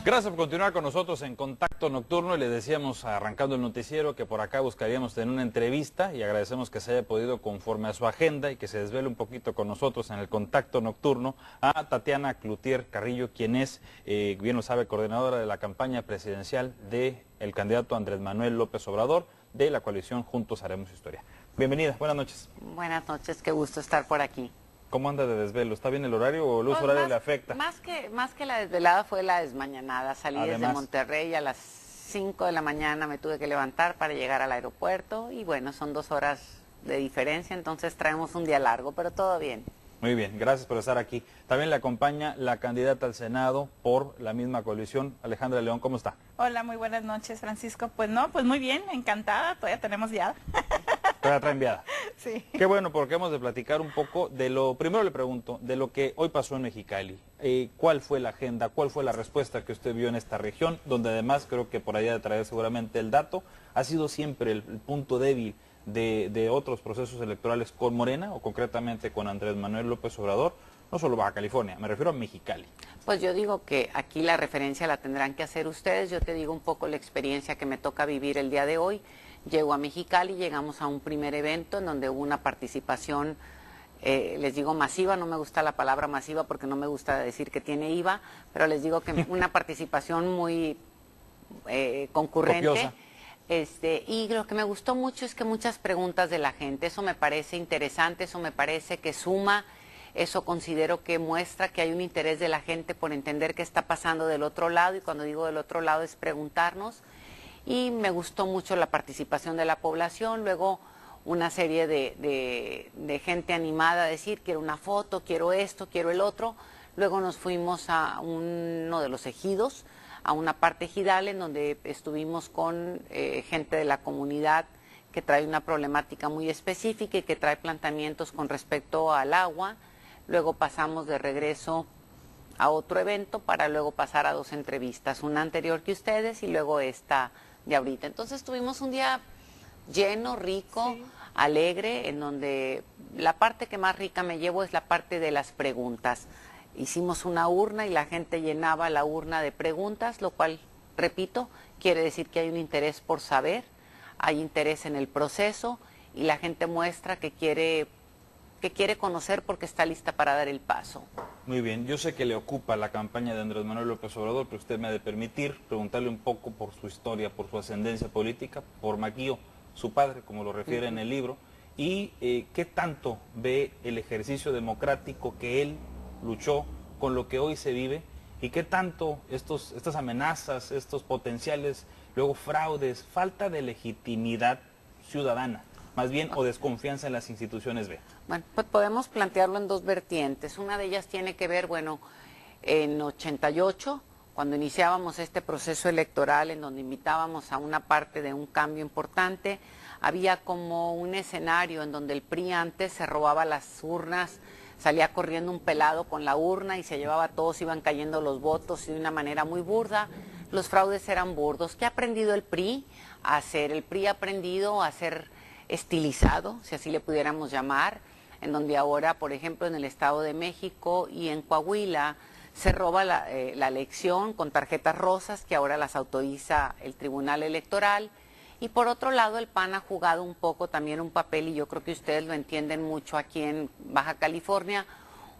Gracias por continuar con nosotros en Contacto Nocturno y les decíamos arrancando el noticiero que por acá buscaríamos tener una entrevista y agradecemos que se haya podido conforme a su agenda y que se desvele un poquito con nosotros en el Contacto Nocturno a Tatiana Cloutier Carrillo, quien es, bien lo sabe, coordinadora de la campaña presidencial del candidato Andrés Manuel López Obrador de la coalición Juntos Haremos Historia. Bienvenida, buenas noches. Buenas noches, qué gusto estar por aquí. ¿Cómo anda de desvelo? ¿Está bien el horario o el uso horario le afecta? Más que la desvelada fue la desmañanada. Salí desde Monterrey a las 5 de la mañana, me tuve que levantar para llegar al aeropuerto y bueno, son 2 horas de diferencia, entonces traemos un día largo, pero todo bien. Muy bien, gracias por estar aquí. También le acompaña la candidata al Senado por la misma coalición, Alejandra León, ¿cómo está? Hola, muy buenas noches, Francisco. Pues no, pues muy bien, encantada, todavía tenemos viada. Todavía trae enviada. Sí. Qué bueno, porque hemos de platicar un poco de lo, primero le pregunto, de lo que hoy pasó en Mexicali. ¿Cuál fue la agenda, cuál fue la respuesta que usted vio en esta región, donde además creo que por allá de traer seguramente el dato, ha sido siempre el punto débil de otros procesos electorales con Morena, o concretamente con Andrés Manuel López Obrador, no solo Baja California, me refiero a Mexicali? Pues yo digo que aquí la referencia la tendrán que hacer ustedes, yo te digo un poco la experiencia que me toca vivir el día de hoy. Llego a Mexicali, llegamos a un primer evento en donde hubo una participación, les digo masiva, no me gusta la palabra masiva porque no me gusta decir que tiene IVA, pero les digo que una participación muy concurrente. Copiosa. Y lo que me gustó mucho es que muchas preguntas de la gente, eso me parece interesante, eso me parece que suma, eso considero que muestra que hay un interés de la gente por entender qué está pasando del otro lado, y cuando digo del otro lado es preguntarnos. Y me gustó mucho la participación de la población, luego una serie de gente animada a decir, quiero una foto, quiero esto, quiero el otro. Luego nos fuimos a uno de los ejidos, a una parte ejidal en donde estuvimos con gente de la comunidad que trae una problemática muy específica y que trae planteamientos con respecto al agua. Luego pasamos de regreso a otro evento para luego pasar a 2 entrevistas, una anterior que ustedes y luego esta de ahorita. Entonces tuvimos un día lleno, rico, sí, alegre, en donde la parte que más rica me llevo es la parte de las preguntas. Hicimos una urna y la gente llenaba la urna de preguntas, lo cual, repito, quiere decir que hay un interés por saber, hay interés en el proceso y la gente muestra que quiere conocer porque está lista para dar el paso. Muy bien, yo sé que le ocupa la campaña de Andrés Manuel López Obrador, pero usted me ha de permitir preguntarle un poco por su historia, por su ascendencia política, por Maquío, su padre, como lo refiere en el libro, y qué tanto ve el ejercicio democrático que él luchó con lo que hoy se vive, y qué tanto estas amenazas, estos potenciales, luego fraudes, falta de legitimidad ciudadana, más bien, o desconfianza en las instituciones ve. Bueno, pues podemos plantearlo en 2 vertientes. Una de ellas tiene que ver, bueno, en 88, cuando iniciábamos este proceso electoral en donde invitábamos a una parte de un cambio importante, había como un escenario en donde el PRI antes se robaba las urnas, salía corriendo un pelado con la urna y se llevaba todos, iban cayendo los votos y de una manera muy burda. Los fraudes eran burdos. ¿Qué ha aprendido el PRI a hacer? El PRI ha aprendido a ser estilizado, si así le pudiéramos llamar, en donde ahora, por ejemplo, en el Estado de México y en Coahuila, se roba la elección con tarjetas rosas que ahora las autoriza el Tribunal Electoral. Y por otro lado, el PAN ha jugado un poco también un papel, y yo creo que ustedes lo entienden mucho aquí en Baja California,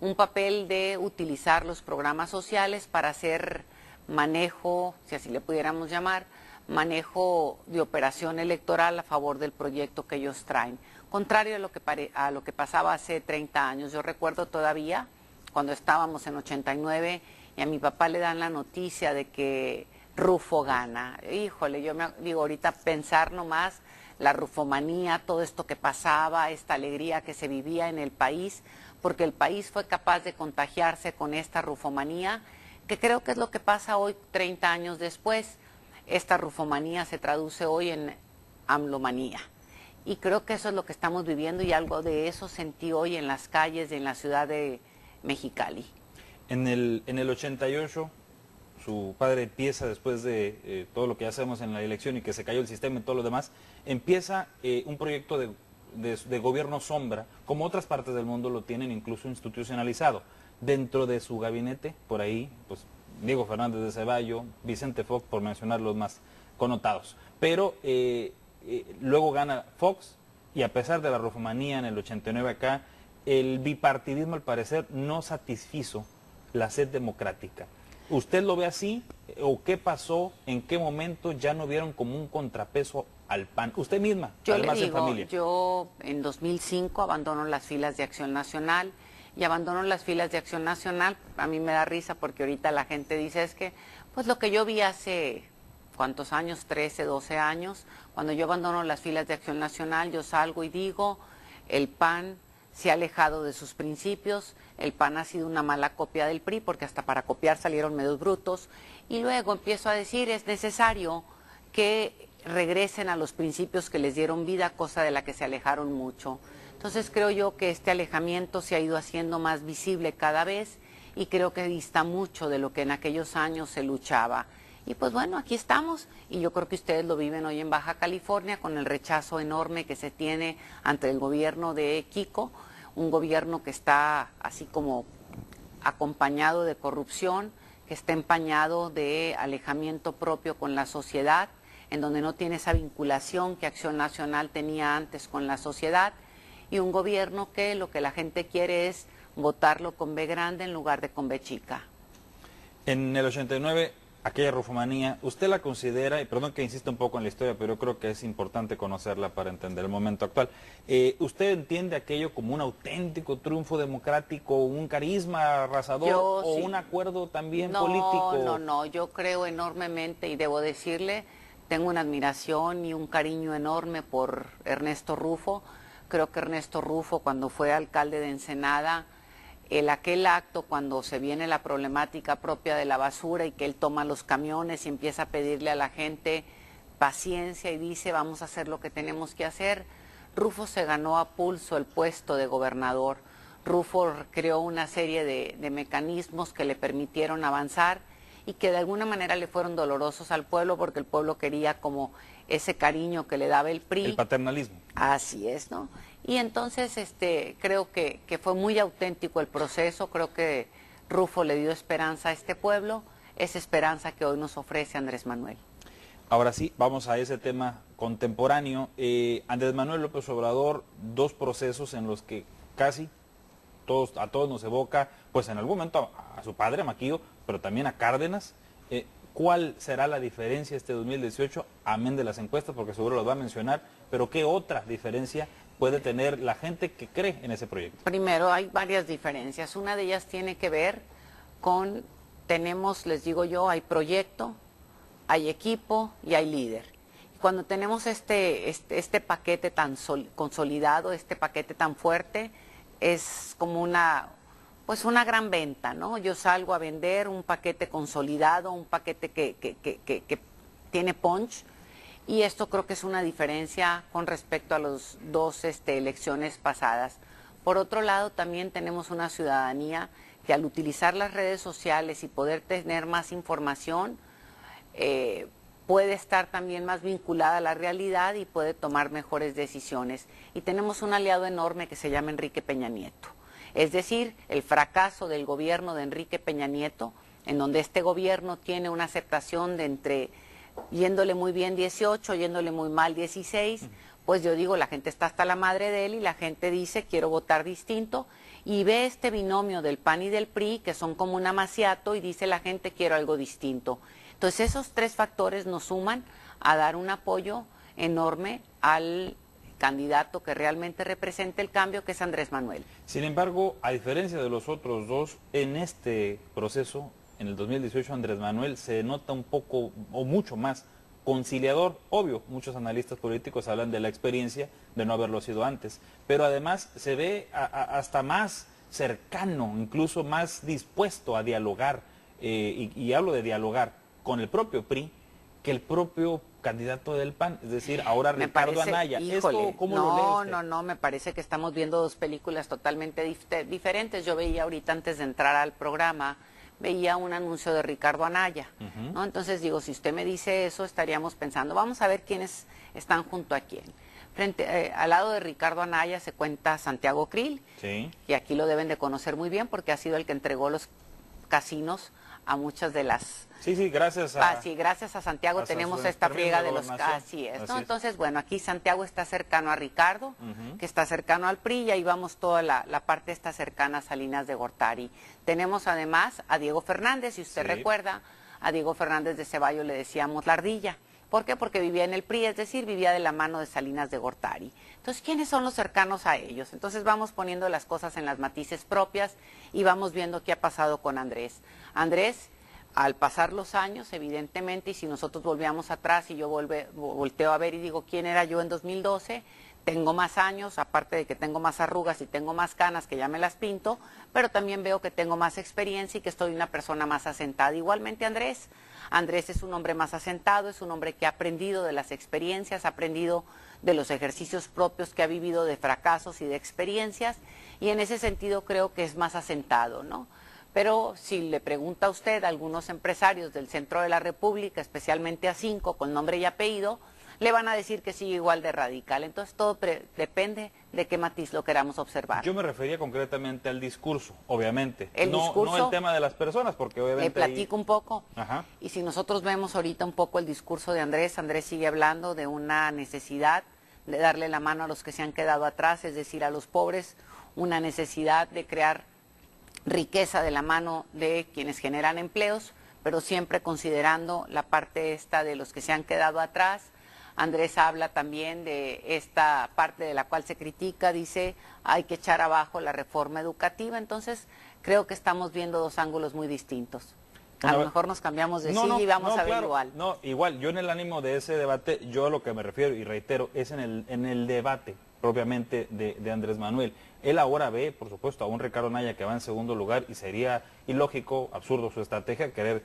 un papel de utilizar los programas sociales para hacer manejo, si así le pudiéramos llamar, manejo de operación electoral a favor del proyecto que ellos traen. Contrario a lo que pasaba hace 30 años. Yo recuerdo todavía cuando estábamos en 89 y a mi papá le dan la noticia de que Rufo gana. Híjole, yo me digo ahorita pensar nomás la rufomanía, todo esto que pasaba, esta alegría que se vivía en el país, porque el país fue capaz de contagiarse con esta rufomanía, que creo que es lo que pasa hoy 30 años después. Esta rufomanía se traduce hoy en amlomanía. Y creo que eso es lo que estamos viviendo y algo de eso sentí hoy en las calles de la ciudad de Mexicali. En el 88, su padre empieza, después de todo lo que hacemos en la elección y que se cayó el sistema y todo lo demás, empieza un proyecto de gobierno sombra, como otras partes del mundo lo tienen incluso institucionalizado. Dentro de su gabinete, por ahí, pues Diego Fernández de Ceballos, Vicente Fox, por mencionar los más connotados. Pero luego gana Fox, y a pesar de la rufomanía en el 89 acá, el bipartidismo al parecer no satisfizo la sed democrática. ¿Usted lo ve así? ¿O qué pasó? ¿En qué momento ya no vieron como un contrapeso al PAN? Usted misma, además en familia. Yo en 2005 abandono las filas de Acción Nacional, y abandono las filas de Acción Nacional. A mí me da risa porque ahorita la gente dice, es que pues lo que yo vi hace, ¿cuántos años? 13, 12 años. Cuando yo abandono las filas de Acción Nacional, yo salgo y digo, el PAN se ha alejado de sus principios, el PAN ha sido una mala copia del PRI, porque hasta para copiar salieron medios brutos, y luego empiezo a decir, es necesario que regresen a los principios que les dieron vida, cosa de la que se alejaron mucho. Entonces creo yo que este alejamiento se ha ido haciendo más visible cada vez, y creo que dista mucho de lo que en aquellos años se luchaba. Y pues bueno, aquí estamos, y yo creo que ustedes lo viven hoy en Baja California con el rechazo enorme que se tiene ante el gobierno de Kiko, un gobierno que está así como acompañado de corrupción, que está empañado de alejamiento propio con la sociedad, en donde no tiene esa vinculación que Acción Nacional tenía antes con la sociedad, y un gobierno que lo que la gente quiere es votarlo con B grande en lugar de con B chica. En el 89, aquella rufomanía, ¿usted la considera, y perdón que insista un poco en la historia, pero yo creo que es importante conocerla para entender el momento actual, ¿usted entiende aquello como un auténtico triunfo democrático, un carisma arrasador o sí. un acuerdo también político? No, yo creo enormemente, y debo decirle, tengo una admiración y un cariño enorme por Ernesto Rufo. Creo que Ernesto Rufo, cuando fue alcalde de Ensenada, aquel acto cuando se viene la problemática propia de la basura y que él toma los camiones y empieza a pedirle a la gente paciencia y dice vamos a hacer lo que tenemos que hacer, Rufo se ganó a pulso el puesto de gobernador. Rufo creó una serie de mecanismos que le permitieron avanzar y que de alguna manera le fueron dolorosos al pueblo, porque el pueblo quería como ese cariño que le daba el PRI. El paternalismo. Así es, ¿no? Y entonces creo que fue muy auténtico el proceso, creo que Rufo le dio esperanza a este pueblo, esa esperanza que hoy nos ofrece Andrés Manuel. Ahora sí, vamos a ese tema contemporáneo. Andrés Manuel López Obrador, dos procesos en los que casi a todos nos evoca, pues en algún momento a su padre, a Maquillo, pero también a Cárdenas. ¿Cuál será la diferencia este 2018, amén de las encuestas, porque seguro los va a mencionar, pero qué otra diferencia puede tener la gente que cree en ese proyecto? Primero, hay varias diferencias. Una de ellas tiene que ver con, les digo yo, hay proyecto, hay equipo y hay líder. Y cuando tenemos este paquete tan consolidado, este paquete tan fuerte, es como una gran venta, ¿no? Yo salgo a vender un paquete consolidado, un paquete que tiene punch, y esto creo que es una diferencia con respecto a las dos elecciones pasadas. Por otro lado, también tenemos una ciudadanía que al utilizar las redes sociales y poder tener más información, puede estar también más vinculada a la realidad y puede tomar mejores decisiones. Y tenemos un aliado enorme que se llama Enrique Peña Nieto. Es decir, el fracaso del gobierno de Enrique Peña Nieto, en donde este gobierno tiene una aceptación de yéndole muy bien 18, yéndole muy mal 16, pues yo digo, la gente está hasta la madre de él y la gente dice, quiero votar distinto, y ve este binomio del PAN y del PRI, que son como un amaciato, y dice la gente, quiero algo distinto. Entonces esos tres factores nos suman a dar un apoyo enorme al candidato que realmente representa el cambio, que es Andrés Manuel. Sin embargo, a diferencia de los otros dos, en este proceso, en el 2018, Andrés Manuel se nota un poco o mucho más conciliador. Obvio, muchos analistas políticos hablan de la experiencia de no haberlo sido antes, pero además se ve hasta más cercano, incluso más dispuesto a dialogar, y hablo de dialogar con el propio PRI, que el propio candidato del PAN, es decir, ahora Ricardo Anaya. Híjole, ¿Esto cómo lo lee usted? No, me parece que estamos viendo dos películas totalmente diferentes. Yo veía ahorita, antes de entrar al programa, veía un anuncio de Ricardo Anaya, ¿no? Entonces digo, si usted me dice eso, estaríamos pensando, vamos a ver quiénes están junto a quién. Al lado de Ricardo Anaya se cuenta Santiago Krill, Sí. y aquí lo deben de conocer muy bien porque ha sido el que entregó los casinos a muchas de las... Sí, gracias a... sí, gracias a Santiago tenemos esta friega de los... Así es, ¿no? Entonces, bueno, aquí Santiago está cercano a Ricardo, que está cercano al PRI, y ahí vamos toda la parte está cercana a Salinas de Gortari. Tenemos además a Diego Fernández, si usted recuerda, a Diego Fernández de Ceballos le decíamos la ardilla. ¿Por qué? Porque vivía en el PRI, es decir, vivía de la mano de Salinas de Gortari. Entonces, ¿quiénes son los cercanos a ellos? Entonces vamos poniendo las cosas en las matices propias y vamos viendo qué ha pasado con Andrés. Andrés, al pasar los años, evidentemente, y si nosotros volvíamos atrás y yo volteo a ver y digo, ¿quién era yo en 2012? Tengo más años, aparte de que tengo más arrugas y tengo más canas que ya me las pinto, pero también veo que tengo más experiencia y que estoy una persona más asentada. Igualmente Andrés. Andrés es un hombre más asentado, es un hombre que ha aprendido de las experiencias, ha aprendido de los ejercicios propios que ha vivido, de fracasos y de experiencias, y en ese sentido creo que es más asentado, ¿no? Pero si le pregunta a usted a algunos empresarios del centro de la República, especialmente a 5 con nombre y apellido, le van a decir que sigue igual de radical. Entonces todo depende de qué matiz lo queramos observar. Yo me refería concretamente al discurso, obviamente. No el tema de las personas, porque obviamente... Le platico un poco. Ajá. Y si nosotros vemos ahorita un poco el discurso de Andrés, Andrés sigue hablando de una necesidad de darle la mano a los que se han quedado atrás, es decir, a los pobres, una necesidad de crear riqueza de la mano de quienes generan empleos, pero siempre considerando la parte esta de los que se han quedado atrás. Andrés habla también de esta parte de la cual se critica, dice, hay que echar abajo la reforma educativa. Entonces, creo que estamos viendo dos ángulos muy distintos. A lo mejor nos cambiamos de silla y vamos a ver igual. No, igual, yo en el ánimo de ese debate, yo a lo que me refiero, y reitero, es en el debate propiamente de Andrés Manuel. Él ahora ve, por supuesto, a un Ricardo Anaya que va en segundo lugar y sería ilógico, absurdo su estrategia, querer,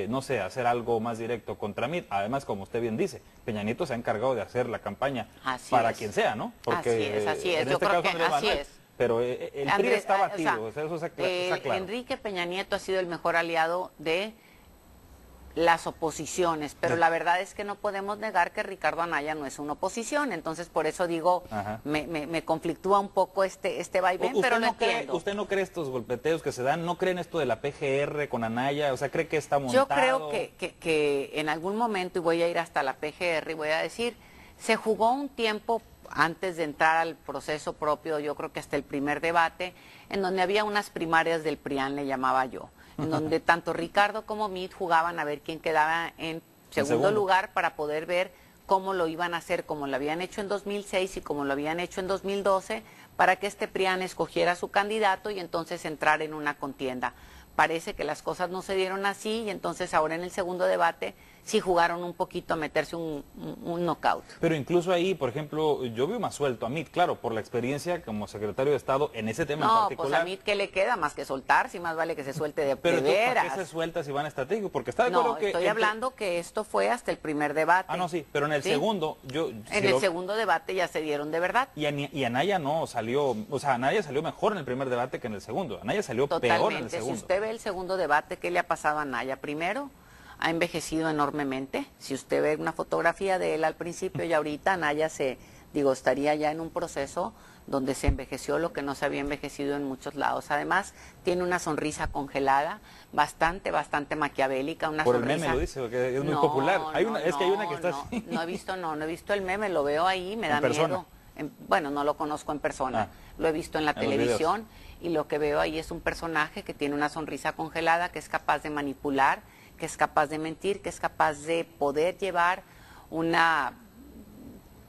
no sé, hacer algo más directo contra mí. Además, como usted bien dice, Peña Nieto se ha encargado de hacer la campaña para quien sea, ¿no? Porque así es. Yo creo que así es. Pero el PRI está batido, eso está claro. Enrique Peña Nieto ha sido el mejor aliado de las oposiciones, pero la verdad es que no podemos negar que Ricardo Anaya no es una oposición, entonces por eso digo, me conflictúa un poco este vaivén, pero lo entiendo. ¿Usted no cree estos golpeteos que se dan? ¿No cree en esto de la PGR con Anaya? O sea, ¿cree que está montado? Yo creo que en algún momento, y voy a ir hasta la PGR, y voy a decir, se jugó un tiempo antes de entrar al proceso propio, yo creo que hasta el primer debate, en donde había unas primarias del PRIAN, le llamaba yo, en donde tanto Ricardo como Meade jugaban a ver quién quedaba en segundo lugar para poder ver cómo lo iban a hacer, como lo habían hecho en 2006 y como lo habían hecho en 2012, para que este PRIAN escogiera su candidato y entonces entrar en una contienda. Parece que las cosas no se dieron así y entonces ahora en el segundo debate sí jugaron un poquito a meterse un knockout. Pero incluso ahí, por ejemplo, yo veo más suelto a Meade, claro, por la experiencia como secretario de Estado en ese tema en particular. No, pues a Meade, ¿qué le queda más que soltar? Si más vale que se suelte de pero veras. ¿para qué se suelta si van estratégico? Porque está de acuerdo que... No, estoy hablando que esto fue hasta el primer debate. Ah, no, sí, pero en el segundo... En el segundo debate ya se dieron de verdad. Y Anaya no salió... O sea, Anaya salió mejor en el primer debate que en el segundo. Anaya salió peor en el segundo. Si usted ve el segundo debate, ¿qué le ha pasado a Anaya? Primero, ha envejecido enormemente. Si usted ve una fotografía de él al principio y ahorita, Anaya estaría ya en un proceso donde se envejeció lo que no se había envejecido en muchos lados. Además, tiene una sonrisa congelada, bastante maquiavélica, una por sonrisa... el meme lo dice, porque es muy popular. Es que hay una que está así. No he visto el meme, lo veo ahí, me da miedo. Bueno, no lo conozco en persona, lo he visto en la televisión y lo que veo ahí es un personaje que tiene una sonrisa congelada, que es capaz de manipular, que es capaz de mentir, que es capaz de poder llevar una,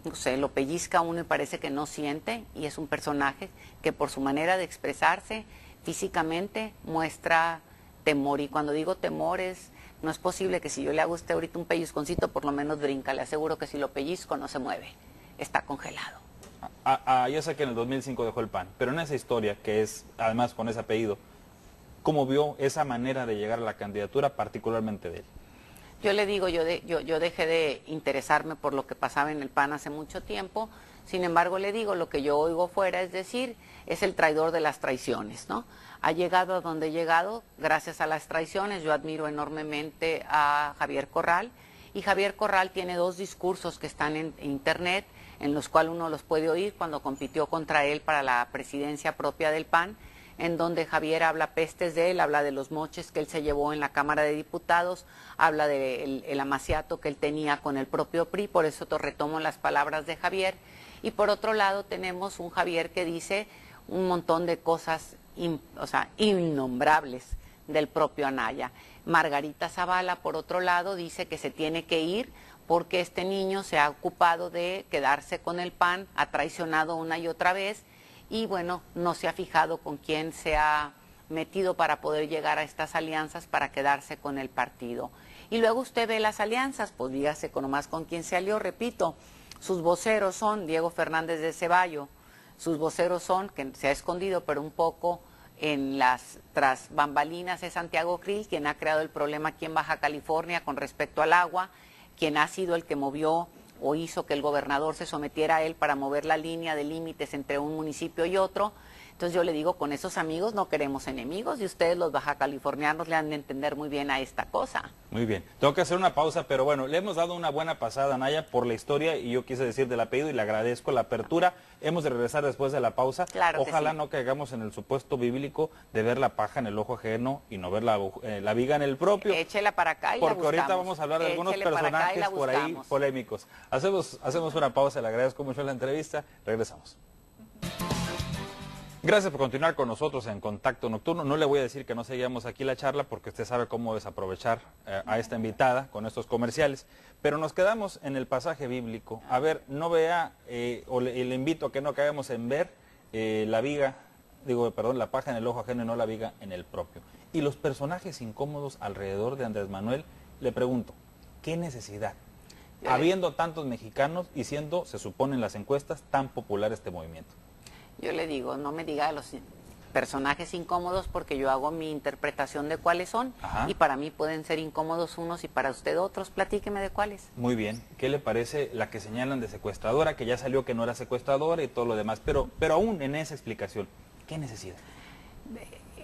no sé, lo pellizca uno y parece que no siente, y es un personaje que por su manera de expresarse físicamente muestra temor, y cuando digo temor no es posible que si yo le hago a usted ahorita un pellizconcito por lo menos brinca, le aseguro que si lo pellizco no se mueve, está congelado. Yo sé que en el 2005 dejó el PAN, pero en esa historia, que es además con ese apellido, ¿cómo vio esa manera de llegar a la candidatura, particularmente de él? Yo le digo, yo dejé de interesarme por lo que pasaba en el PAN hace mucho tiempo, sin embargo le digo, lo que yo oigo fuera es decir, es el traidor de las traiciones, ¿no? Ha llegado a donde ha llegado gracias a las traiciones. Yo admiro enormemente a Javier Corral, y Javier Corral tiene dos discursos que están en internet, en los cuales uno los puede oír cuando compitió contra él para la presidencia propia del PAN, en donde Javier habla pestes de él, habla de los moches que él se llevó en la Cámara de Diputados, habla del el amaciato que él tenía con el propio PRI, por eso te retomo las palabras de Javier. Y por otro lado tenemos un Javier que dice un montón de cosas innombrables del propio Anaya. Margarita Zavala, por otro lado, dice que se tiene que ir porque este niño se ha ocupado de quedarse con el PAN, ha traicionado una y otra vez y bueno, no se ha fijado con quién se ha metido para poder llegar a estas alianzas para quedarse con el partido. Y luego usted ve las alianzas, pues dígase nomás con quién se alió, repito, sus voceros son Diego Fernández de Ceballo, sus voceros son, que se ha escondido pero un poco en las tras bambalinas, es Santiago Krill, quien ha creado el problema aquí en Baja California con respecto al agua, quien ha sido el que movió o hizo que el gobernador se sometiera a él para mover la línea de límites entre un municipio y otro. Entonces yo le digo, con esos amigos no queremos enemigos y ustedes los baja californianos le han de entender muy bien a esta cosa. Muy bien, tengo que hacer una pausa, pero bueno, le hemos dado una buena pasada a Anaya por la historia y yo quise decir del apellido y le agradezco la apertura. Hemos de regresar después de la pausa. Claro que Ojalá sí. no caigamos en el supuesto bíblico de ver la paja en el ojo ajeno y no ver la viga en el propio. Échela para acá y Porque la buscamos. ahorita vamos a hablar de algunos Échele para acá y la personajes por ahí buscamos. polémicos. Hacemos una pausa, le agradezco mucho la entrevista, regresamos. Gracias por continuar con nosotros en Contacto Nocturno. No le voy a decir que no seguíamos aquí la charla porque usted sabe cómo desaprovechar a esta invitada con estos comerciales, pero nos quedamos en el pasaje bíblico. A ver, no vea, le invito a que no caigamos en ver la paja en el ojo ajeno y no la viga en el propio. Y los personajes incómodos alrededor de Andrés Manuel, le pregunto, ¿qué necesidad? Habiendo tantos mexicanos y siendo, se supone en las encuestas, tan popular este movimiento. Yo le digo, no me diga de los personajes incómodos porque yo hago mi interpretación de cuáles son. Ajá. Y para mí pueden ser incómodos unos y para usted otros. Platíqueme de cuáles. Muy bien. ¿Qué le parece la que señalan de secuestradora, que ya salió que no era secuestradora y todo lo demás? Pero aún en esa explicación, ¿qué necesidad?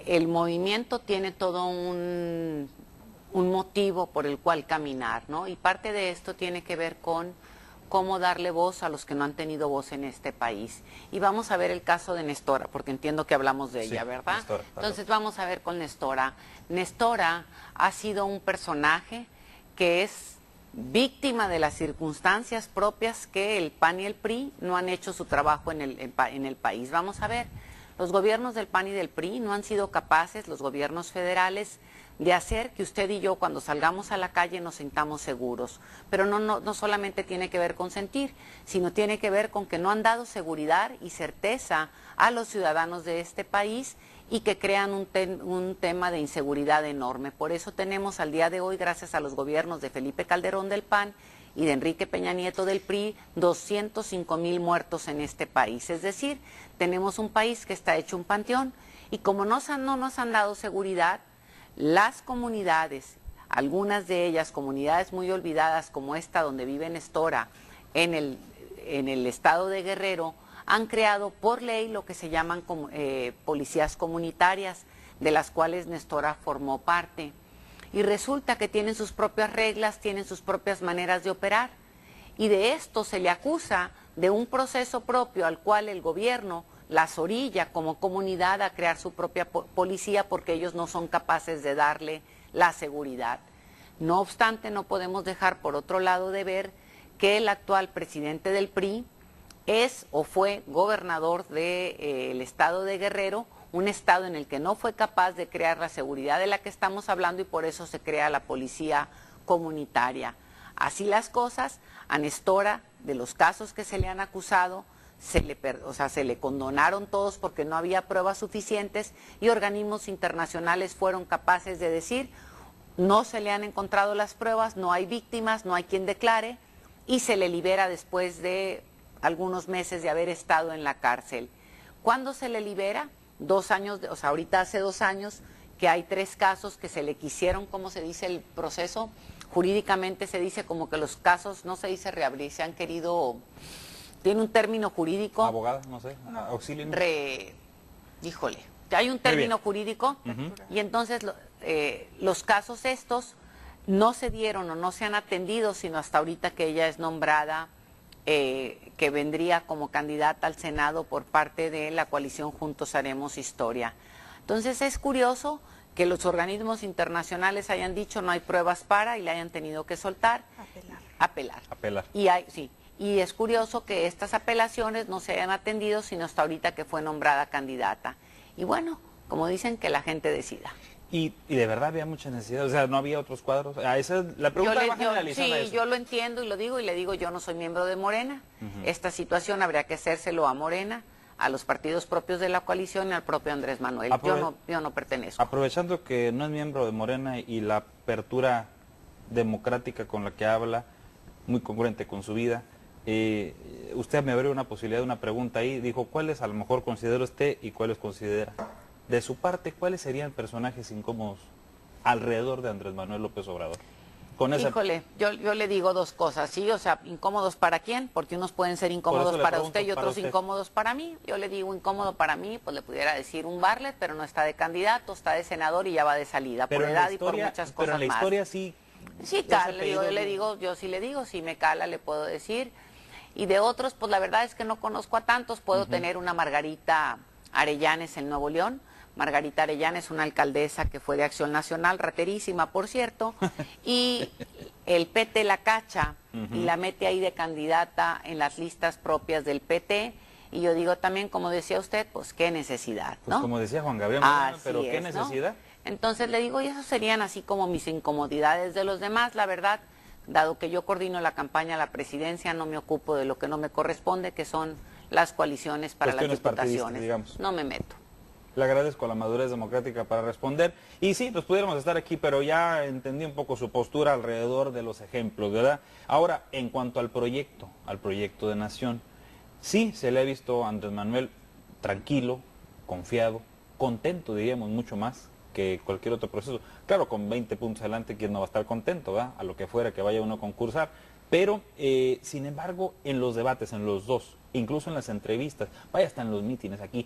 El movimiento tiene todo un motivo por el cual caminar, ¿no? Y parte de esto tiene que ver con cómo darle voz a los que no han tenido voz en este país. Y vamos a ver el caso de Nestora, porque entiendo que hablamos de ella, ¿verdad? Nestora, entonces vamos a ver con Nestora. Nestora ha sido un personaje que es víctima de las circunstancias propias que el PAN y el PRI no han hecho su trabajo en el país. Vamos a ver, los gobiernos del PAN y del PRI no han sido capaces, los gobiernos federales, de hacer que usted y yo cuando salgamos a la calle nos sintamos seguros. Pero no solamente tiene que ver con sentir, sino tiene que ver con que no han dado seguridad y certeza a los ciudadanos de este país y que crean un tema de inseguridad enorme. Por eso tenemos al día de hoy, gracias a los gobiernos de Felipe Calderón del PAN y de Enrique Peña Nieto del PRI, 205,000 muertos en este país. Es decir, tenemos un país que está hecho un panteón y como no nos han dado seguridad, las comunidades, algunas de ellas comunidades muy olvidadas como esta donde vive Nestora, en el estado de Guerrero, han creado por ley lo que se llaman policías comunitarias, de las cuales Nestora formó parte. Y resulta que tienen sus propias reglas, tienen sus propias maneras de operar. Y de esto se le acusa de un proceso propio al cual el gobierno las orilla como comunidad a crear su propia policía porque ellos no son capaces de darle la seguridad. No obstante, no podemos dejar por otro lado de ver que el actual presidente del PRI es o fue gobernador del estado de Guerrero, un estado en el que no fue capaz de crear la seguridad de la que estamos hablando y por eso se crea la policía comunitaria. Así las cosas, a Nestora, de los casos que se le han acusado, se le condonaron todos porque no había pruebas suficientes y organismos internacionales fueron capaces de decir no se le han encontrado las pruebas, no hay víctimas, no hay quien declare y se le libera después de algunos meses de haber estado en la cárcel. ¿Cuándo se le libera? 2 años, ahorita hace 2 años que hay 3 casos que se le quisieron, ¿cómo se dice el proceso? Jurídicamente se dice como que los casos no se dice reabrir, se han querido... Tiene un término jurídico. Abogada, no sé, auxilio. Híjole, hay un término jurídico y entonces los casos estos no se dieron o no se han atendido sino hasta ahorita que ella es nombrada, que vendría como candidata al Senado por parte de la coalición Juntos Haremos Historia. Entonces es curioso que los organismos internacionales hayan dicho no hay pruebas para y le hayan tenido que soltar. Apelar. Sí. Y es curioso que estas apelaciones no se hayan atendido sino hasta ahorita que fue nombrada candidata. Y bueno, como dicen, que la gente decida. Y de verdad había mucha necesidad, o sea, no había otros cuadros. Esa es la pregunta más generalizada. Sí, yo lo entiendo y lo digo, y le digo, yo no soy miembro de Morena. Esta situación habría que hacérselo a Morena, a los partidos propios de la coalición y al propio Andrés Manuel. Yo no pertenezco. Aprovechando que no es miembro de Morena y la apertura democrática con la que habla, muy congruente con su vida, usted me abrió una posibilidad de una pregunta ahí, dijo, ¿cuáles a lo mejor considera usted y cuáles considera? De su parte, ¿cuáles serían personajes incómodos alrededor de Andrés Manuel López Obrador? Híjole, yo le digo dos cosas, ¿sí? O sea, ¿incómodos para quién? Porque unos pueden ser incómodos para usted y otros incómodos para mí. Yo le digo incómodo para mí, pues le pudiera decir un Bartlett, pero no está de candidato, está de senador y ya va de salida, por edad y por muchas cosas más. Pero en la historia sí... Sí, cala, yo sí le digo, si me cala le puedo decir. Y de otros, pues la verdad es que no conozco a tantos, puedo tener una Margarita Arellanes en Nuevo León. Margarita Arellana es una alcaldesa que fue de Acción Nacional, raterísima, por cierto, y el PT la cacha y la mete ahí de candidata en las listas propias del PT, y yo digo también, como decía usted, pues qué necesidad, ¿no? Pues como decía Juan Gabriel, pero qué necesidad. ¿No? Entonces le digo, y esos serían así como mis incomodidades de los demás, la verdad, dado que yo coordino la campaña a la presidencia, no me ocupo de lo que no me corresponde, que son las coaliciones para las diputaciones. No me meto. Le agradezco la madurez democrática para responder. Y sí, nos pudiéramos estar aquí, pero ya entendí un poco su postura alrededor de los ejemplos, ¿verdad? Ahora, en cuanto al proyecto de nación, sí se le ha visto a Andrés Manuel tranquilo, confiado, contento, diríamos, mucho más que cualquier otro proceso. Claro, con 20 puntos adelante, ¿quién no va a estar contento, ¿verdad? A lo que fuera que vaya uno a concursar. Pero, sin embargo, en los debates, en los dos, incluso en las entrevistas, vaya hasta en los mítines aquí,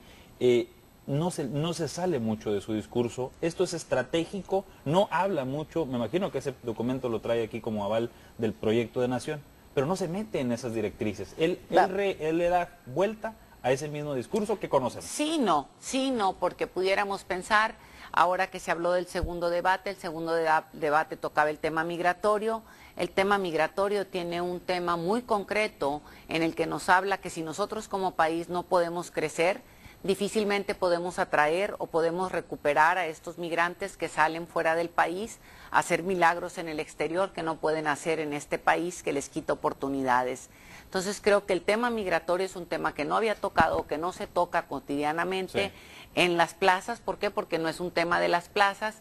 no se sale mucho de su discurso. Esto es estratégico, no habla mucho, me imagino que ese documento lo trae aquí como aval del proyecto de nación, pero no se mete en esas directrices. Él le da vuelta a ese mismo discurso que conocemos. Sí, no, porque pudiéramos pensar, ahora que se habló del segundo debate, el segundo debate tocaba el tema migratorio. El tema migratorio tiene un tema muy concreto en el que nos habla que si nosotros como país no podemos crecer, difícilmente podemos atraer o podemos recuperar a estos migrantes que salen fuera del país a hacer milagros en el exterior que no pueden hacer en este país, que les quita oportunidades. Entonces creo que el tema migratorio es un tema que no había tocado o que no se toca cotidianamente en las plazas. ¿Por qué? Porque no es un tema de las plazas,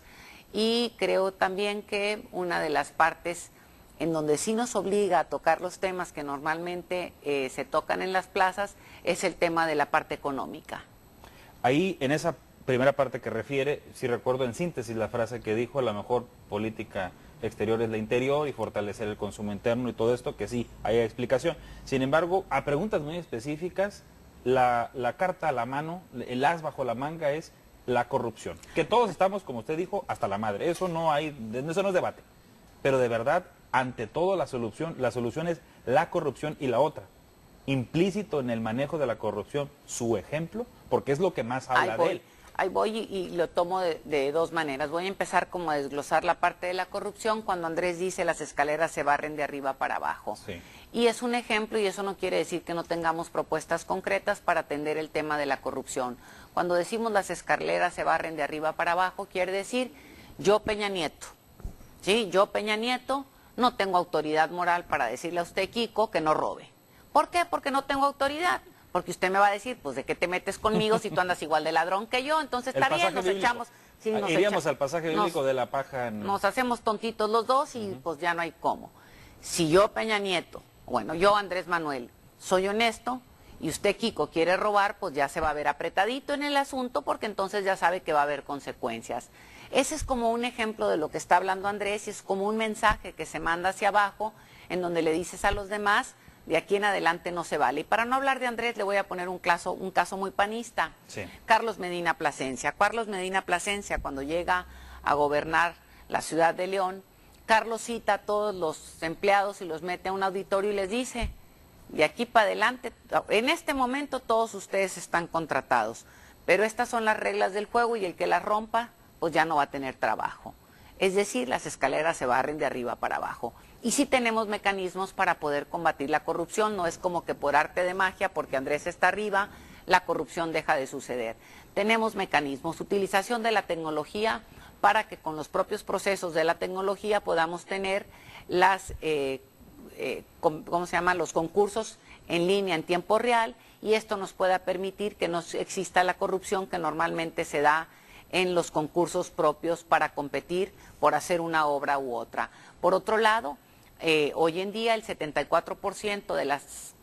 y creo también que una de las partes en donde sí nos obliga a tocar los temas que normalmente se tocan en las plazas es el tema de la parte económica. Ahí, en esa primera parte que refiere, si recuerdo en síntesis la frase que dijo, la mejor política exterior es la interior y fortalecer el consumo interno y todo esto, que sí, hay explicación. Sin embargo, a preguntas muy específicas, la carta a la mano, el as bajo la manga es la corrupción. Que todos estamos, como usted dijo, hasta la madre. Eso no es debate. Pero de verdad, ante todo la solución es la corrupción, y la otra, implícito en el manejo de la corrupción, su ejemplo, porque es lo que más habla de él. Ahí voy y lo tomo de dos maneras. Voy a empezar como a desglosar la parte de la corrupción cuando Andrés dice las escaleras se barren de arriba para abajo. Sí. Y es un ejemplo, y eso no quiere decir que no tengamos propuestas concretas para atender el tema de la corrupción. Cuando decimos las escaleras se barren de arriba para abajo, quiere decir yo Peña Nieto. Sí, yo Peña Nieto no tengo autoridad moral para decirle a usted, Kiko, que no robe. ¿Por qué? Porque no tengo autoridad. Porque usted me va a decir, pues, ¿de qué te metes conmigo si tú andas igual de ladrón que yo? Entonces está bien, nos echamos... Sí, iríamos al pasaje bíblico de la paja. Nos hacemos tontitos los dos y pues ya no hay cómo. Si yo Peña Nieto, bueno, yo Andrés Manuel, soy honesto y usted, Kiko, quiere robar, pues ya se va a ver apretadito en el asunto, porque entonces ya sabe que va a haber consecuencias. Ese es como un ejemplo de lo que está hablando Andrés, y es como un mensaje que se manda hacia abajo, en donde le dices a los demás, de aquí en adelante no se vale. Y para no hablar de Andrés, le voy a poner un caso muy panista. Sí. Carlos Medina Plasencia. Carlos Medina Plasencia, cuando llega a gobernar la ciudad de León, Carlos cita a todos los empleados y los mete a un auditorio y les dice, de aquí para adelante, en este momento todos ustedes están contratados, pero estas son las reglas del juego y el que las rompa, pues ya no va a tener trabajo. Es decir, las escaleras se barren de arriba para abajo. Y sí tenemos mecanismos para poder combatir la corrupción, no es como que por arte de magia, porque Andrés está arriba, la corrupción deja de suceder. Tenemos mecanismos, utilización de la tecnología para que con los propios procesos de la tecnología podamos tener las, los concursos en línea en tiempo real, y esto nos pueda permitir que no exista la corrupción que normalmente se da en los concursos propios para competir por hacer una obra u otra. Por otro lado, hoy en día el 74% de las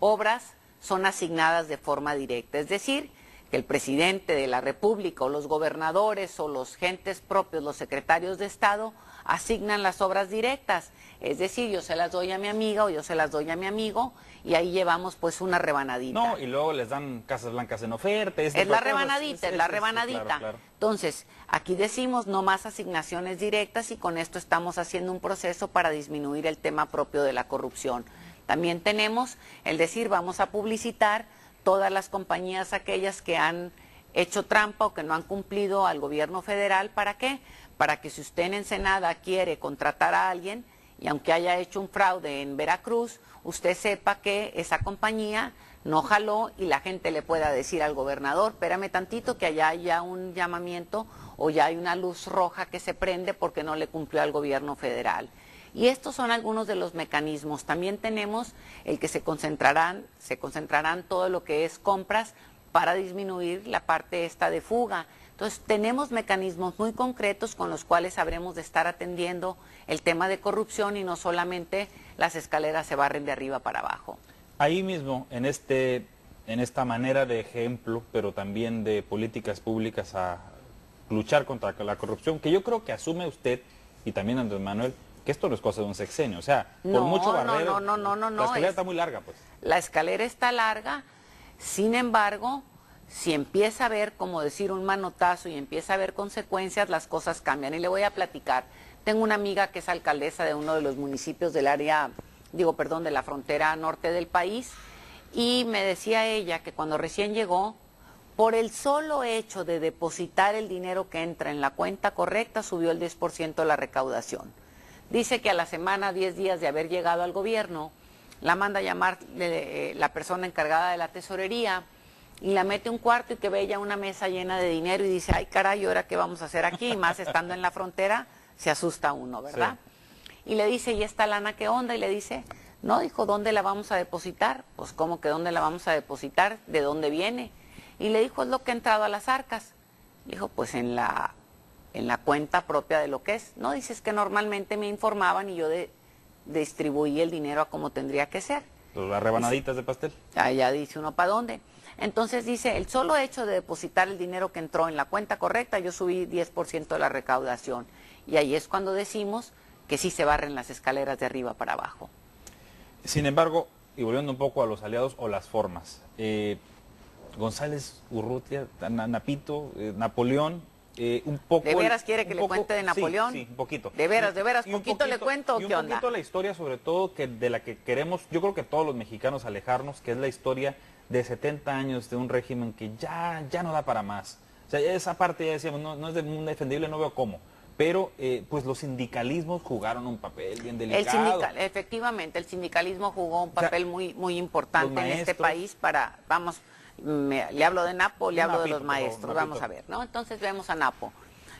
obras son asignadas de forma directa, es decir, que el presidente de la República o los gobernadores o los gentes propios, los secretarios de Estado, asignan las obras directas, es decir, yo se las doy a mi amiga o yo se las doy a mi amigo y ahí llevamos pues una rebanadita. No, y luego les dan casas blancas en oferta. Es la rebanadita, es la rebanadita. Claro, claro. Entonces, aquí decimos no más asignaciones directas y con esto estamos haciendo un proceso para disminuir el tema propio de la corrupción. También tenemos el decir vamos a publicitar todas las compañías aquellas que han hecho trampa o que no han cumplido al gobierno federal. ¿Para qué? Para que si usted en Ensenada quiere contratar a alguien y aunque haya hecho un fraude en Veracruz, usted sepa que esa compañía no jaló y la gente le pueda decir al gobernador, espérame tantito que allá haya un llamamiento o ya hay una luz roja que se prende porque no le cumplió al gobierno federal. Y estos son algunos de los mecanismos. También tenemos el que se concentrarán todo lo que es compras para disminuir la parte esta de fuga. Entonces, tenemos mecanismos muy concretos con los cuales habremos de estar atendiendo el tema de corrupción y no solamente las escaleras se barren de arriba para abajo. Ahí mismo, en esta manera de ejemplo, pero también de políticas públicas a luchar contra la corrupción, que yo creo que asume usted y también Andrés Manuel, que esto no es cosa de un sexenio, o sea, por mucho barrero, la escalera está muy larga, pues. La escalera está larga, sin embargo, si empieza a haber, como decir, un manotazo y empieza a haber consecuencias, las cosas cambian. Y le voy a platicar. Tengo una amiga que es alcaldesa de uno de los municipios del área, de la frontera norte del país, y me decía ella que cuando recién llegó, por el solo hecho de depositar el dinero que entra en la cuenta correcta, subió el 10% la recaudación. Dice que a la semana, 10 días de haber llegado al gobierno, la manda a llamar la persona encargada de la tesorería y la mete a un cuarto y que ve ella una mesa llena de dinero y dice, ay caray, ¿ahora qué vamos a hacer aquí? Y más estando en la frontera, se asusta uno, ¿verdad? Sí. Y le dice, ¿y esta lana qué onda? Y le dice, no, dijo, ¿dónde la vamos a depositar? Pues, ¿cómo que dónde la vamos a depositar? ¿De dónde viene? Y le dijo, es lo que ha entrado a las arcas. Dijo, pues en la cuenta propia de lo que es. No, dices que normalmente me informaban y yo distribuí el dinero a como tendría que ser. Las rebanaditas de pastel. Allá dice uno, ¿para dónde? Entonces dice, el solo hecho de depositar el dinero que entró en la cuenta correcta, yo subí 10% de la recaudación. Y ahí es cuando decimos que sí se barren las escaleras de arriba para abajo. Sin embargo, y volviendo un poco a los aliados o las formas, González Urrutia, Napito, Napoleón, un poco... ¿De veras quiere que le cuente de Napoleón? Sí, un poquito. ¿De veras, poquito le cuento o qué onda? Un poquito la historia, sobre todo, de la que queremos, yo creo que todos los mexicanos alejarnos, que es la historia de 70 años de un régimen que ya no da para más. O sea, esa parte ya decíamos, no es defendible, no veo cómo. Pero pues los sindicalismos jugaron un papel bien delicado. Efectivamente, el sindicalismo jugó un papel muy importante en este país para, le hablo de Napo, le hablo de los maestros, vamos a ver, ¿no? Entonces vemos a Napo.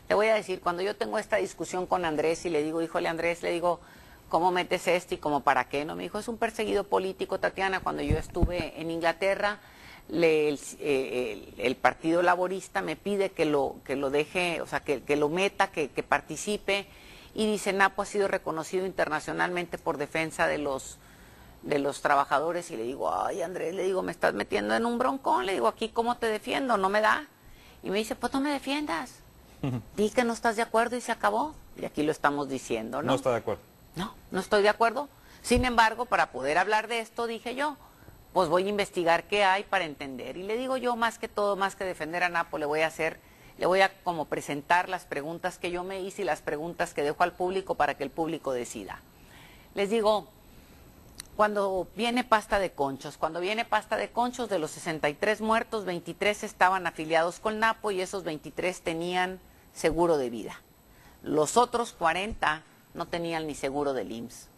Le voy a decir, cuando yo tengo esta discusión con Andrés y le digo, híjole Andrés, le digo, ¿cómo metes esto y cómo para qué? No, me dijo, es un perseguido político, Tatiana. Cuando yo estuve en Inglaterra, el Partido Laborista me pide que lo deje, o sea, que lo meta, que participe, y dice, Napo ha sido reconocido internacionalmente por defensa de los trabajadores, y le digo, ay Andrés, le digo, me estás metiendo en un broncón, le digo, aquí ¿cómo te defiendo? No me da. Y me dice, pues no me defiendas, di que no estás de acuerdo y se acabó. Y aquí lo estamos diciendo, ¿no? No está de acuerdo. No estoy de acuerdo. Sin embargo, para poder hablar de esto, dije yo, pues voy a investigar qué hay para entender. Y le digo yo, más que todo, más que defender a Napo, le voy a como presentar las preguntas que yo me hice y las preguntas que dejo al público para que el público decida. Les digo, cuando viene pasta de conchos. Cuando viene pasta de conchos, de los 63 muertos, 23 estaban afiliados con Napo y esos 23 tenían seguro de vida. Los otros 40 no tenían ni seguro del IMSS.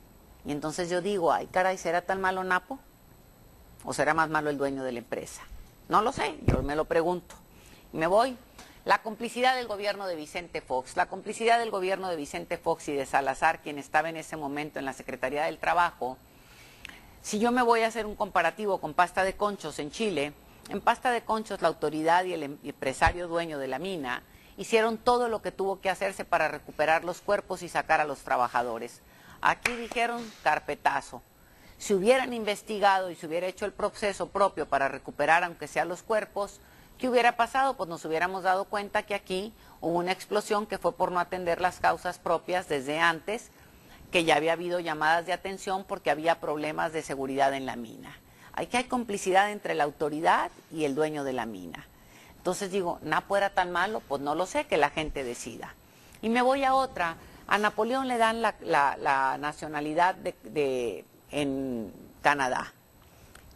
Y entonces yo digo, ay caray, ¿será tan malo Napo? ¿O será más malo el dueño de la empresa? No lo sé, yo me lo pregunto. Y me voy. La complicidad del gobierno de Vicente Fox. La complicidad del gobierno de Vicente Fox y de Salazar, quien estaba en ese momento en la Secretaría del Trabajo. Si yo me voy a hacer un comparativo con pasta de conchos en Chile, en pasta de conchos la autoridad y el empresario dueño de la mina hicieron todo lo que tuvo que hacerse para recuperar los cuerpos y sacar a los trabajadores. Aquí dijeron carpetazo. Si hubieran investigado y se hubiera hecho el proceso propio para recuperar aunque sea los cuerpos, ¿qué hubiera pasado? Pues nos hubiéramos dado cuenta que aquí hubo una explosión que fue por no atender las causas propias desde antes, que ya había habido llamadas de atención porque había problemas de seguridad en la mina. Aquí hay complicidad entre la autoridad y el dueño de la mina. Entonces digo, ¿Napo era tan malo? Pues no lo sé, que la gente decida. Y me voy a otra. A Napoleón le dan la nacionalidad en Canadá.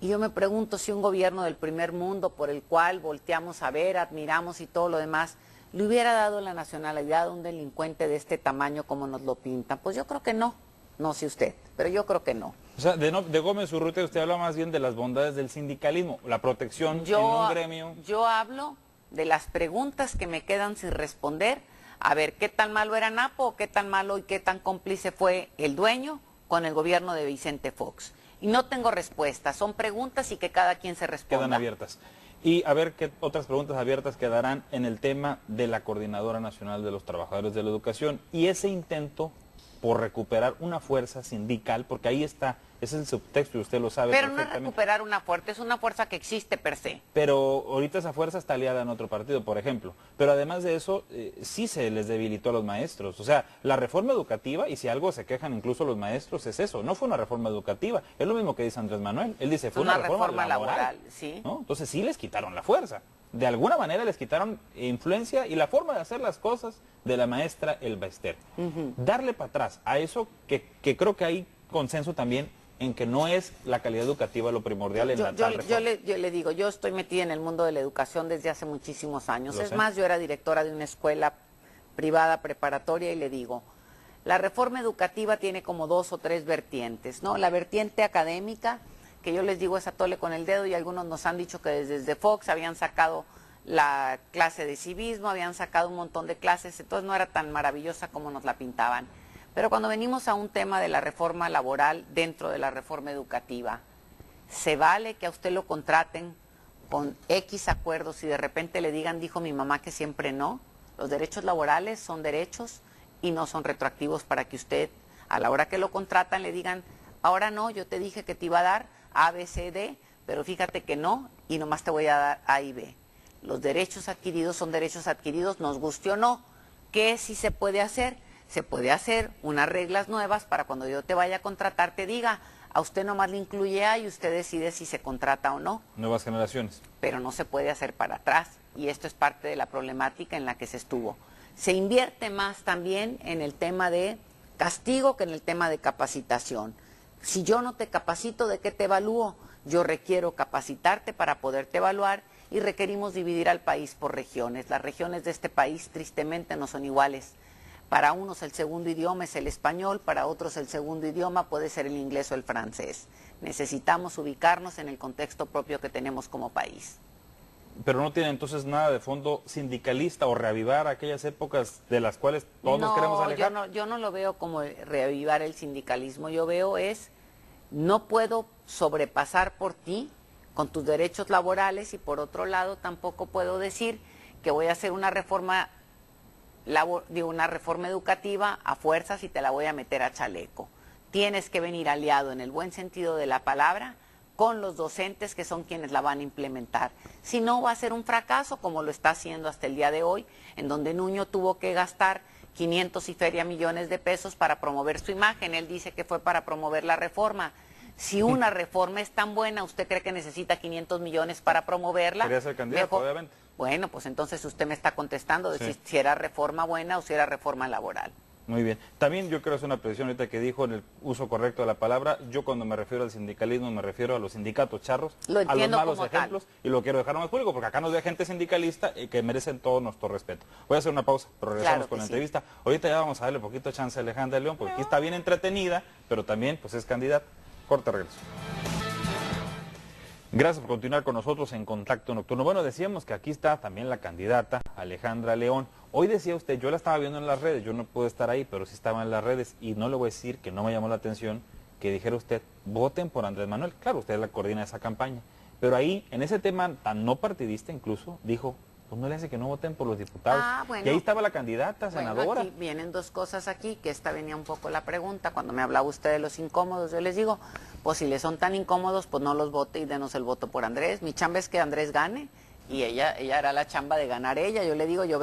Y yo me pregunto si un gobierno del primer mundo por el cual volteamos a ver, admiramos y todo lo demás, le hubiera dado la nacionalidad a un delincuente de este tamaño como nos lo pintan. Pues yo creo que no. No sé usted, pero yo creo que no. O sea, de Gómez Urrutia usted habla más bien de las bondades del sindicalismo, la protección en un gremio. Yo hablo de las preguntas que me quedan sin responder. A ver, ¿qué tan malo era Napo? ¿Qué tan malo y qué tan cómplice fue el dueño con el gobierno de Vicente Fox? Y no tengo respuestas, son preguntas y que cada quien se responda. Quedan abiertas. Y a ver qué otras preguntas abiertas quedarán en el tema de la Coordinadora Nacional de los Trabajadores de la Educación y ese intento por recuperar una fuerza sindical, porque ahí está, ese es el subtexto y usted lo sabe perfectamente. Pero no es recuperar una fuerza, es una fuerza que existe per se. Pero ahorita esa fuerza está aliada en otro partido, por ejemplo. Pero además de eso, sí se les debilitó a los maestros. O sea, la reforma educativa, y si algo se quejan incluso los maestros, es eso. No fue una reforma educativa. Es lo mismo que dice Andrés Manuel. Él dice, fue una reforma laboral. Sí. ¿No? Entonces sí les quitaron la fuerza. De alguna manera les quitaron influencia y la forma de hacer las cosas de la maestra Elba Ester. Darle para atrás a eso que creo que hay consenso también en que no es la calidad educativa lo primordial en la tal reforma. Yo le digo, yo estoy metida en el mundo de la educación desde hace muchísimos años. Es más, yo era directora de una escuela privada preparatoria y le digo, la reforma educativa tiene como 2 o 3 vertientes, ¿no? La vertiente académica, que yo les digo es atole con el dedo y algunos nos han dicho que desde Fox habían sacado la clase de civismo, habían sacado un montón de clases, entonces no era tan maravillosa como nos la pintaban. Pero cuando venimos a un tema de la reforma laboral dentro de la reforma educativa, ¿se vale que a usted lo contraten con X acuerdos y de repente le digan, dijo mi mamá que siempre no? Los derechos laborales son derechos y no son retroactivos para que usted, a la hora que lo contratan, le digan, ahora no, yo te dije que te iba a dar A, B, C, D, pero fíjate que no y nomás te voy a dar A y B. Los derechos adquiridos son derechos adquiridos, nos guste o no. ¿Qué sí se puede hacer? Se puede hacer unas reglas nuevas para cuando yo te vaya a contratar te diga, a usted nomás le incluye A y usted decide si se contrata o no. Nuevas generaciones. Pero no se puede hacer para atrás y esto es parte de la problemática en la que se estuvo. Se invierte más también en el tema de castigo que en el tema de capacitación. Si yo no te capacito, ¿de qué te evalúo? Yo requiero capacitarte para poderte evaluar y requerimos dividir al país por regiones. Las regiones de este país tristemente no son iguales. Para unos el segundo idioma es el español, para otros el segundo idioma puede ser el inglés o el francés. Necesitamos ubicarnos en el contexto propio que tenemos como país. Pero no tiene entonces nada de fondo sindicalista o reavivar aquellas épocas de las cuales todos nos queremos alejar. Yo no lo veo como reavivar el sindicalismo, yo veo no puedo sobrepasar por ti con tus derechos laborales y por otro lado tampoco puedo decir que voy a hacer una reforma educativa a fuerzas y te la voy a meter a chaleco. Tienes que venir aliado en el buen sentido de la palabra con los docentes que son quienes la van a implementar. Si no, va a ser un fracaso como lo está haciendo hasta el día de hoy, en donde Nuño tuvo que gastar 500 y feria millones de pesos para promover su imagen. Él dice que fue para promover la reforma. Si una reforma es tan buena, ¿usted cree que necesita 500 millones para promoverla? Quería ser candidato, obviamente. Bueno, pues entonces usted me está contestando de si era reforma buena o si era reforma laboral. Muy bien. También yo quiero hacer una precisión ahorita que dijo en el uso correcto de la palabra. Yo cuando me refiero al sindicalismo me refiero a los sindicatos charros, a los malos ejemplos, y lo quiero dejar más público porque acá nos ve gente sindicalista y que merecen todo nuestro respeto. Voy a hacer una pausa, pero regresamos con la entrevista. Ahorita ya vamos a darle poquito chance a Alejandra León porque aquí está bien entretenida, pero también pues es candidata. Corte, regreso. Gracias por continuar con nosotros en Contacto Nocturno. Bueno, decíamos que aquí está también la candidata Alejandra León. Hoy decía usted, yo la estaba viendo en las redes, yo no pude estar ahí, pero sí estaba en las redes y no le voy a decir que no me llamó la atención que dijera usted, voten por Andrés Manuel. Claro, usted la coordina esa campaña, pero ahí, en ese tema tan no partidista incluso, dijo, pues no le hace que no voten por los diputados. Bueno, y ahí estaba la candidata, senadora. Bueno, aquí vienen dos cosas aquí, que esta venía un poco la pregunta, cuando me hablaba usted de los incómodos, yo les digo, pues si les son tan incómodos, pues no los vote y denos el voto por Andrés. Mi chamba es que Andrés gane, y ella hará la chamba de ganar ella. Yo le digo, yo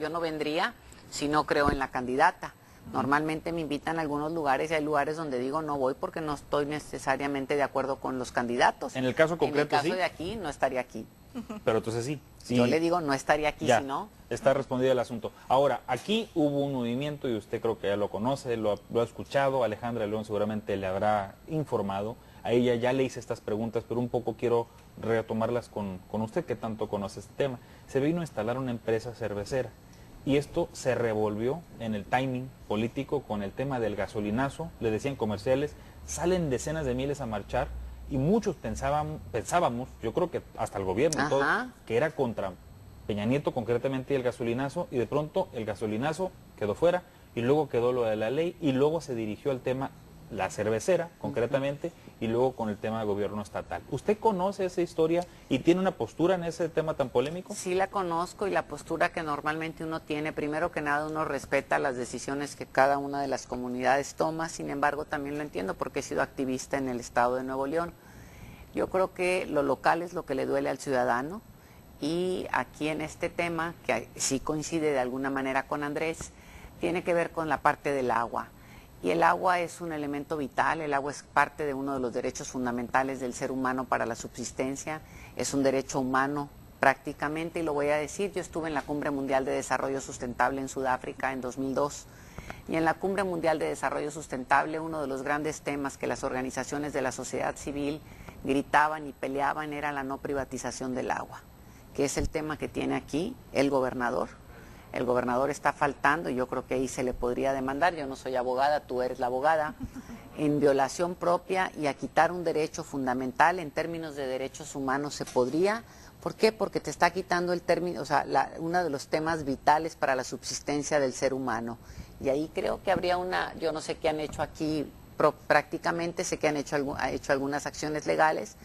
no vendría si no creo en la candidata. Normalmente me invitan a algunos lugares y hay lugares donde digo no voy porque no estoy necesariamente de acuerdo con los candidatos. En el caso concreto, en el caso de aquí, no estaría aquí. Pero entonces sí. Yo le digo, no estaría aquí ya, si no. está respondido el asunto. Ahora, aquí hubo un movimiento y usted creo que ya lo conoce, lo ha escuchado, Alejandra León seguramente le habrá informado. A ella ya le hice estas preguntas, pero un poco quiero retomarlas con usted, que tanto conoce este tema. Se vino a instalar una empresa cervecera y esto se revolvió en el timing político con el tema del gasolinazo. Le decían comerciales, salen decenas de miles a marchar y muchos pensábamos, yo creo que hasta el gobierno y todo, que era contra Peña Nieto concretamente y el gasolinazo, y de pronto el gasolinazo quedó fuera y luego quedó lo de la ley y luego se dirigió al tema la cervecera concretamente y luego con el tema de gobierno estatal. ¿Usted conoce esa historia y tiene una postura en ese tema tan polémico? Sí la conozco, y la postura que normalmente uno tiene, primero que nada uno respeta las decisiones que cada una de las comunidades toma, sin embargo también lo entiendo porque he sido activista en el estado de Nuevo León. Yo creo que lo local es lo que le duele al ciudadano, y aquí en este tema, que sí coincide de alguna manera con Andrés, tiene que ver con la parte del agua. Y el agua es un elemento vital, el agua es parte de uno de los derechos fundamentales del ser humano para la subsistencia, es un derecho humano prácticamente, y lo voy a decir, yo estuve en la Cumbre Mundial de Desarrollo Sustentable en Sudáfrica en 2002, y en la Cumbre Mundial de Desarrollo Sustentable uno de los grandes temas que las organizaciones de la sociedad civil gritaban y peleaban era la no privatización del agua, que es el tema que tiene aquí el gobernador. El gobernador está faltando, y yo creo que ahí se le podría demandar, yo no soy abogada, tú eres la abogada, en violación propia y a quitar un derecho fundamental en términos de derechos humanos se podría. ¿Por qué? Porque te está quitando el término, o sea, uno de los temas vitales para la subsistencia del ser humano. Y ahí creo que habría yo no sé qué han hecho aquí, prácticamente sé que han hecho algunas acciones legales,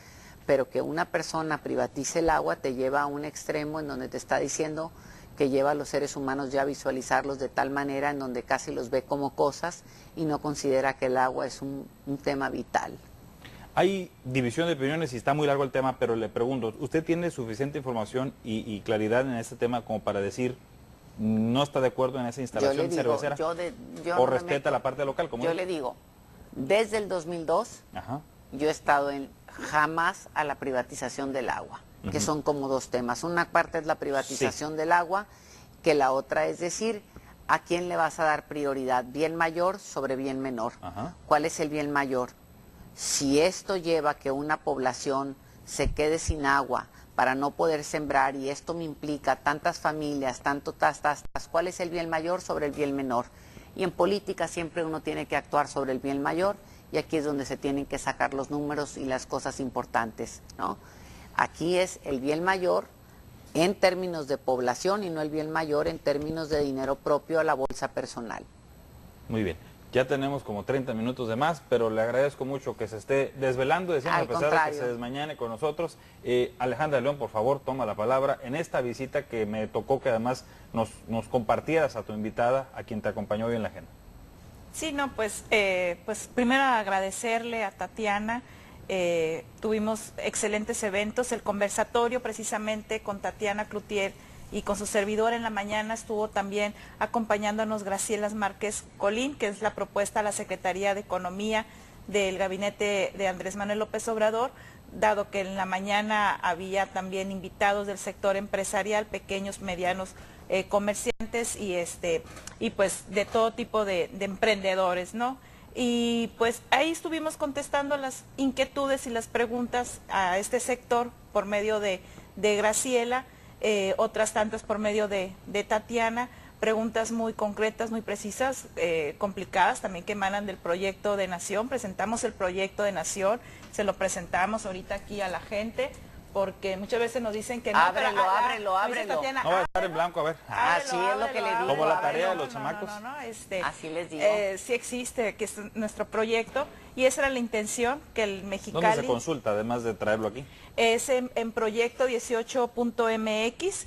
pero que una persona privatice el agua te lleva a un extremo en donde te está diciendo que lleva a los seres humanos ya a visualizarlos de tal manera en donde casi los ve como cosas y no considera que el agua es un tema vital. Hay división de opiniones y está muy largo el tema, pero le pregunto, ¿usted tiene suficiente información y claridad en este tema como para decir no está de acuerdo en esa instalación cervecera o respeta la parte local? Yo le digo, desde el 2002 yo he estado jamás a la privatización del agua, que son como dos temas. Una parte es la privatización del agua, que la otra es decir, ¿a quién le vas a dar prioridad? Bien mayor sobre bien menor. ¿Cuál es el bien mayor? Si esto lleva a que una población se quede sin agua para no poder sembrar, y esto me implica tantas familias, ¿cuál es el bien mayor sobre el bien menor? Y en política siempre uno tiene que actuar sobre el bien mayor, y aquí es donde se tienen que sacar los números y las cosas importantes, ¿no? Aquí es el bien mayor en términos de población y no el bien mayor en términos de dinero propio a la bolsa personal. Muy bien. Ya tenemos como 30 minutos de más, pero le agradezco mucho que se esté desvelando, decimos, a pesar de que se desmañane con nosotros. Alejandra León, por favor, toma la palabra en esta visita que me tocó que además nos compartieras a tu invitada, a quien te acompañó hoy en la agenda. Sí, no, pues primero agradecerle a Tatiana. Tuvimos excelentes eventos, el conversatorio precisamente con Tatiana Cloutier y con su servidor en la mañana estuvo también acompañándonos Graciela Márquez Colín, que es la propuesta a la Secretaría de Economía del gabinete de Andrés Manuel López Obrador, dado que en la mañana había también invitados del sector empresarial, pequeños, medianos comerciantes. estudiantes y pues de todo tipo de emprendedores, ¿no? Y pues ahí estuvimos contestando las inquietudes y las preguntas a este sector por medio de Graciela, otras tantas por medio de Tatiana, preguntas muy concretas, muy precisas, complicadas también que emanan del proyecto de Nación. Presentamos el proyecto de Nación, se lo presentamos ahorita aquí a la gente, porque muchas veces nos dicen que no. Ábrelo, ábrelo. No va a estar en blanco, a ver. Así es lo que le digo. Como la tarea de los chamacos. Así les digo. Sí existe, que es nuestro proyecto, y esa era la intención, que el Mexicali... ¿Dónde se consulta, además de traerlo aquí? Es en proyecto 18.mx.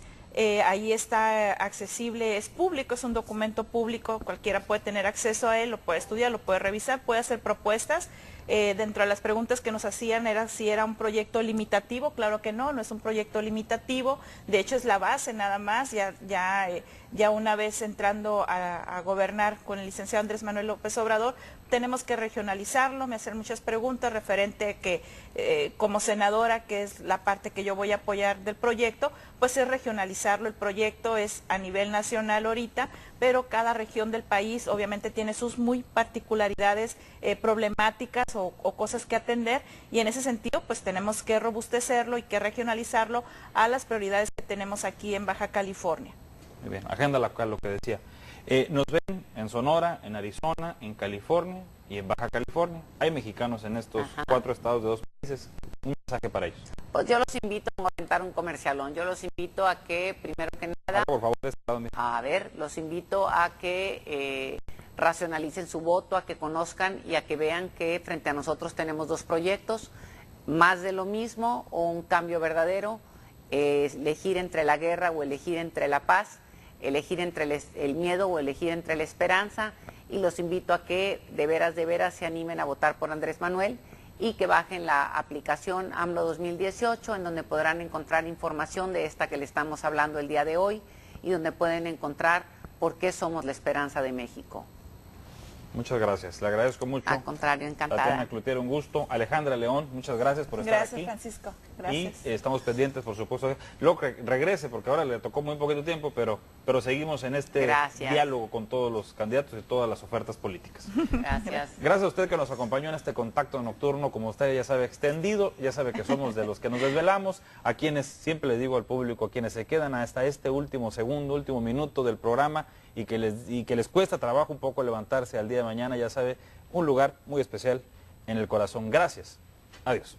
Ahí está accesible, es público, es un documento público, cualquiera puede tener acceso a él, lo puede estudiar, lo puede revisar, puede hacer propuestas. Dentro de las preguntas que nos hacían era si era un proyecto limitativo. Claro que no, no es un proyecto limitativo, de hecho es la base nada más. Ya una vez entrando a gobernar con el licenciado Andrés Manuel López Obrador, tenemos que regionalizarlo, me hacen muchas preguntas referente a que como senadora, que es la parte que yo voy a apoyar del proyecto, pues es regionalizarlo. El proyecto es a nivel nacional ahorita, pero cada región del país obviamente tiene sus muy particularidades problemáticas o cosas que atender, y en ese sentido pues tenemos que robustecerlo y que regionalizarlo a las prioridades que tenemos aquí en Baja California. Muy bien, agenda local, lo que decía. Nos ven en Sonora, en Arizona, en California y en Baja California. Hay mexicanos en estos 4 estados de 2 países. Un mensaje para ellos. Pues yo los invito a montar un comercialón. Yo los invito a que, primero que nada, por favor, de este lado, a ver, los invito a que racionalicen su voto, a que conozcan y a que vean que frente a nosotros tenemos 2 proyectos, más de lo mismo o un cambio verdadero, elegir entre la guerra o elegir entre la paz, elegir entre el miedo o elegir entre la esperanza, y los invito a que de veras se animen a votar por Andrés Manuel y que bajen la aplicación AMLO 2018, en donde podrán encontrar información de esta que le estamos hablando el día de hoy y donde pueden encontrar por qué somos la esperanza de México. Muchas gracias, le agradezco mucho. Al contrario, encantada. Tatiana Cloutier, un gusto. Alejandra León, muchas gracias por estar aquí. Gracias, Francisco. Gracias. Y estamos pendientes, por supuesto. Luego que regrese, porque ahora le tocó muy poquito tiempo, pero seguimos en este diálogo con todos los candidatos y todas las ofertas políticas. Gracias. Gracias a usted que nos acompañó en este contacto nocturno, como usted ya sabe, extendido. Ya sabe que somos de los que nos desvelamos, a quienes, siempre le digo al público, a quienes se quedan hasta este último segundo, último minuto del programa, y que les cuesta trabajo un poco levantarse al día de mañana, ya sabe, un lugar muy especial en el corazón. Gracias. Adiós.